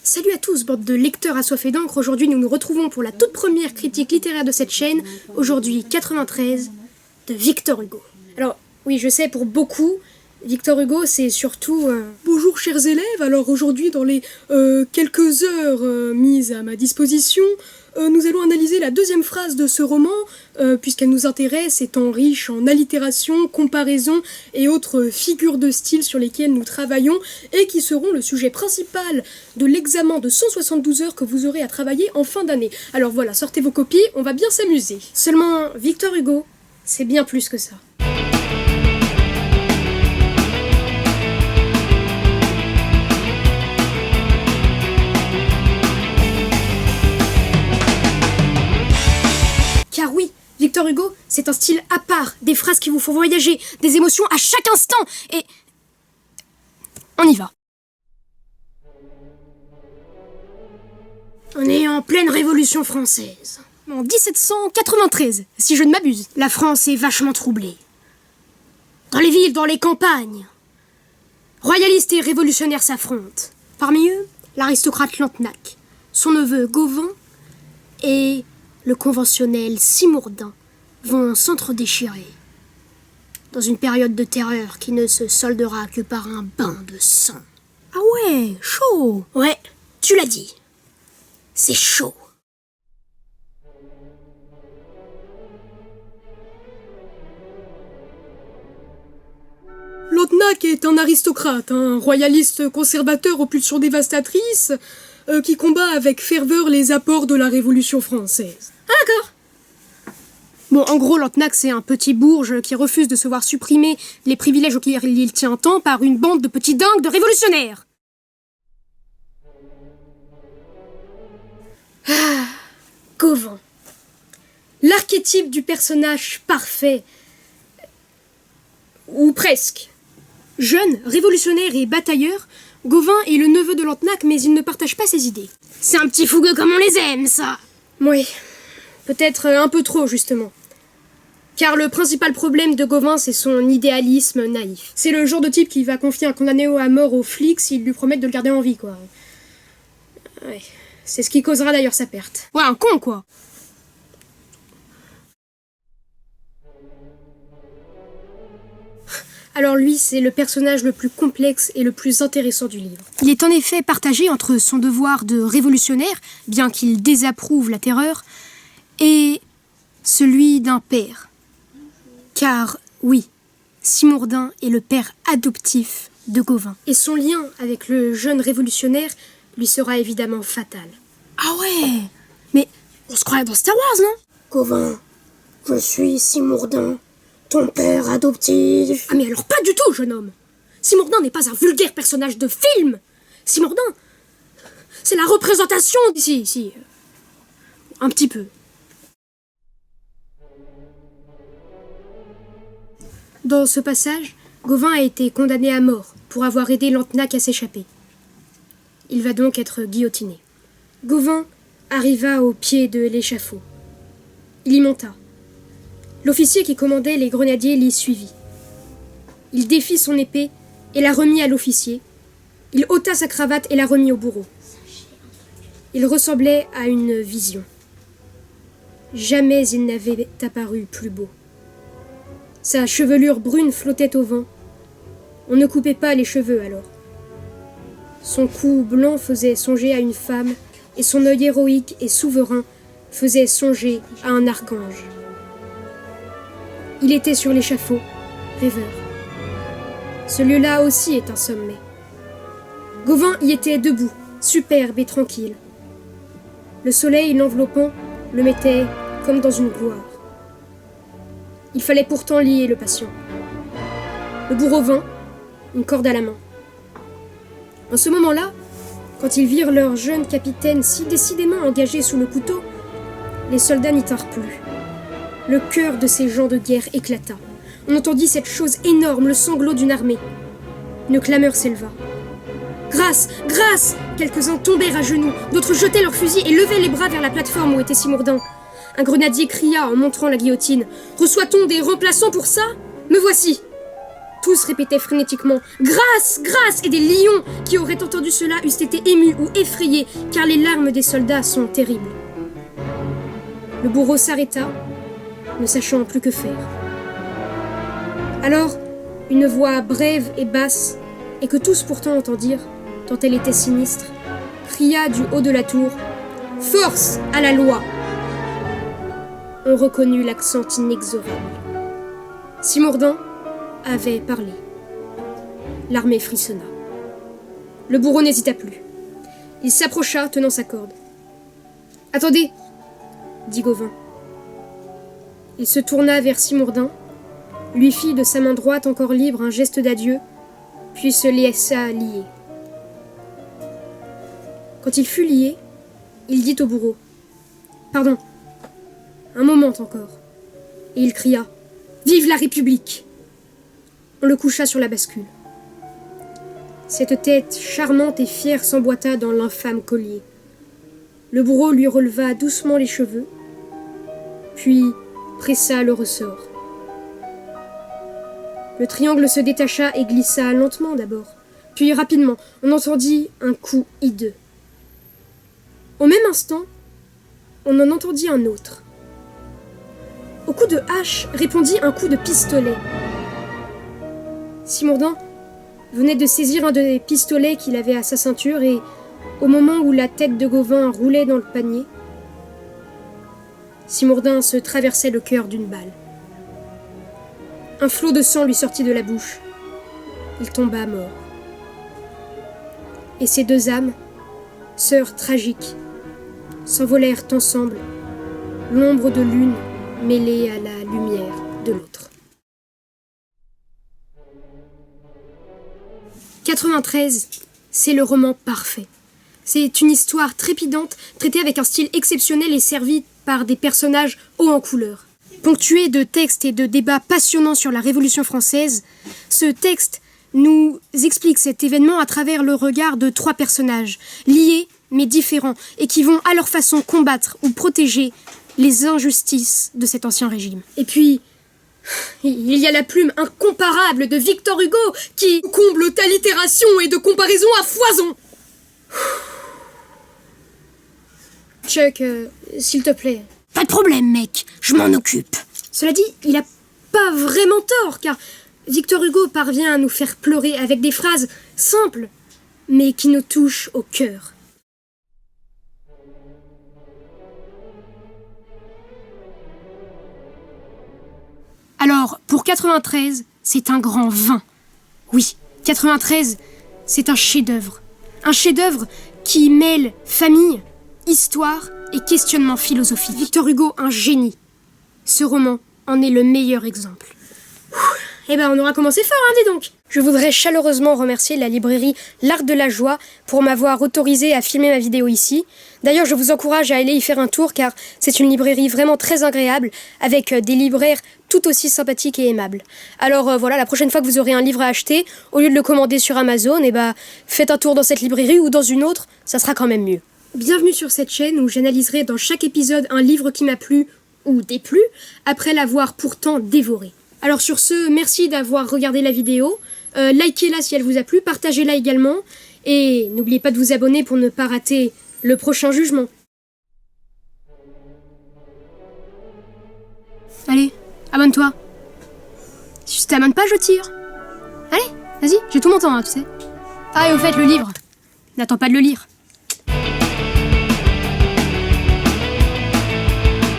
Salut à tous, bande de lecteurs assoiffés d'encre. Aujourd'hui, nous nous retrouvons pour la toute première critique littéraire de cette chaîne. Aujourd'hui, 93, de Victor Hugo. Alors, oui, je sais, pour beaucoup, Victor Hugo, c'est surtout... Bonjour chers élèves, alors aujourd'hui, dans les quelques heures mises à ma disposition, nous allons analyser la deuxième phrase de ce roman, puisqu'elle nous intéresse, étant riche en allitération, comparaison et autres figures de style sur lesquelles nous travaillons, et qui seront le sujet principal de l'examen de 172 heures que vous aurez à travailler en fin d'année. Alors voilà, sortez vos copies, on va bien s'amuser. Seulement, Victor Hugo, c'est bien plus que ça. Car oui, Victor Hugo, c'est un style à part, des phrases qui vous font voyager, des émotions à chaque instant, et... On y va. On est en pleine Révolution française. En 1793, si je ne m'abuse. La France est vachement troublée. Dans les villes, dans les campagnes. Royalistes et révolutionnaires s'affrontent. Parmi eux, l'aristocrate Lantenac, son neveu Gauvin et... le conventionnel Simourdin vont s'entre-déchirer dans une période de terreur qui ne se soldera que par un bain de sang. Ah ouais, chaud. Ouais, tu l'as dit. C'est chaud. Lantenac est un aristocrate, un royaliste conservateur aux pulsions dévastatrices, qui combat avec ferveur les apports de la Révolution française. Ah d'accord. Bon, en gros, Lantenac, c'est un petit bourge qui refuse de se voir supprimer les privilèges auxquels il tient tant par une bande de petits dingues de révolutionnaires. Ah, Gauvin. L'archétype du personnage parfait. Ou presque. Jeune, révolutionnaire et batailleur, Gauvin est le neveu de Lantenac, mais il ne partage pas ses idées. C'est un petit fougueux comme on les aime, ça. Oui, peut-être un peu trop, justement. Car le principal problème de Gauvin, c'est son idéalisme naïf. C'est le genre de type qui va confier un condamné à mort aux flics s'ils lui promettent de le garder en vie, quoi. Ouais, c'est ce qui causera d'ailleurs sa perte. Ouais, un con, quoi. Alors lui, c'est le personnage le plus complexe et le plus intéressant du livre. Il est en effet partagé entre son devoir de révolutionnaire, bien qu'il désapprouve la terreur, et celui d'un père. Car, oui, Simourdin est le père adoptif de Gauvin. Et son lien avec le jeune révolutionnaire lui sera évidemment fatal. Ah ouais. Mais on se croirait dans Star Wars, non? Gauvin, je suis Simourdin. Ton père adoptif... Ah mais alors pas du tout, jeune homme. Simourdin n'est pas un vulgaire personnage de film. Simourdin, c'est la représentation... Si, un petit peu. Dans ce passage, Gauvin a été condamné à mort pour avoir aidé Lantenac à s'échapper. Il va donc être guillotiné. Gauvin arriva au pied de l'échafaud. Il y monta. L'officier qui commandait les grenadiers l'y suivit. Il défit son épée et la remit à l'officier. Il ôta sa cravate et la remit au bourreau. Il ressemblait à une vision. Jamais il n'avait apparu plus beau. Sa chevelure brune flottait au vent. On ne coupait pas les cheveux alors. Son cou blanc faisait songer à une femme et son œil héroïque et souverain faisait songer à un archange. Il était sur l'échafaud, rêveur. Ce lieu-là aussi est un sommet. Gauvin y était debout, superbe et tranquille. Le soleil l'enveloppant le mettait comme dans une gloire. Il fallait pourtant lier le patient. Le bourreau vint, une corde à la main. En ce moment-là, quand ils virent leur jeune capitaine si décidément engagé sous le couteau, les soldats n'y tinrent plus. Le cœur de ces gens de guerre éclata. On entendit cette chose énorme, le sanglot d'une armée. Une clameur s'éleva. « Grâce! Grâce !» Quelques-uns tombèrent à genoux, d'autres jetaient leurs fusils et levaient les bras vers la plateforme où était Simourdin. Un grenadier cria en montrant la guillotine. « Reçoit-on des remplaçants pour ça? Me voici !» Tous répétaient frénétiquement « Grâce, grâce !» et des lions qui auraient entendu cela eussent été émus ou effrayés, car les larmes des soldats sont terribles. Le bourreau s'arrêta, ne sachant plus que faire. Alors, une voix brève et basse, et que tous pourtant entendirent, tant elle était sinistre, cria du haut de la tour « Force à la loi !» On reconnut l'accent inexorable. Simordan avait parlé. L'armée frissonna. Le bourreau n'hésita plus. Il s'approcha, tenant sa corde. « Attendez !» dit Gauvin. Il se tourna vers Simordan, lui fit de sa main droite encore libre un geste d'adieu, puis se laissa lier. Quand il fut lié, il dit au bourreau « Pardon, un moment encore. » Et il cria « Vive la République !» On le coucha sur la bascule. Cette tête charmante et fière s'emboîta dans l'infâme collier. Le bourreau lui releva doucement les cheveux, puis pressa le ressort. Le triangle se détacha et glissa lentement d'abord, puis rapidement, on entendit un coup hideux. Au même instant, on en entendit un autre. Au coup de hache répondit un coup de pistolet. Simordan venait de saisir un des pistolets qu'il avait à sa ceinture et, au moment où la tête de Gauvin roulait dans le panier, Simordan se traversait le cœur d'une balle. Un flot de sang lui sortit de la bouche. Il tomba mort. Et ces deux âmes, sœurs tragiques, s'envolèrent ensemble, l'ombre de l'une mêlée à la lumière de l'autre. 93, c'est le roman parfait. C'est une histoire trépidante, traitée avec un style exceptionnel et servie par des personnages hauts en couleur. Ponctué de textes et de débats passionnants sur la Révolution française, ce texte nous explique cet événement à travers le regard de trois personnages, liés mais différents, et qui vont à leur façon combattre ou protéger les injustices de cet ancien régime. Et puis, il y a la plume incomparable de Victor Hugo qui comble d'allitération et de comparaison à foison. Chuck, s'il te plaît. Pas de problème, mec, je m'en occupe. Cela dit, il a pas vraiment tort, car Victor Hugo parvient à nous faire pleurer avec des phrases simples, mais qui nous touchent au cœur. Alors, pour 93, c'est un grand vin. Oui, 93, c'est un chef-d'œuvre. Un chef-d'œuvre qui mêle famille, histoire et questionnement philosophique. Victor Hugo, un génie. Ce roman en est le meilleur exemple. Eh ben, on aura commencé fort, hein, dis donc. Je voudrais chaleureusement remercier la librairie L'Arc de la Joie pour m'avoir autorisé à filmer ma vidéo ici. D'ailleurs, je vous encourage à aller y faire un tour car c'est une librairie vraiment très agréable avec des libraires tout aussi sympathiques et aimables. Alors voilà, la prochaine fois que vous aurez un livre à acheter, au lieu de le commander sur Amazon, eh ben, faites un tour dans cette librairie ou dans une autre, ça sera quand même mieux. Bienvenue sur cette chaîne où j'analyserai dans chaque épisode un livre qui m'a plu ou déplu, après l'avoir pourtant dévoré. Alors sur ce, merci d'avoir regardé la vidéo, likez-la si elle vous a plu, partagez-la également, et n'oubliez pas de vous abonner pour ne pas rater le prochain jugement. Allez, abonne-toi. Si tu t'abonnes pas, je tire. Allez, vas-y, j'ai tout mon temps, hein, tu sais. Ah, et au fait, le livre, n'attends pas de le lire.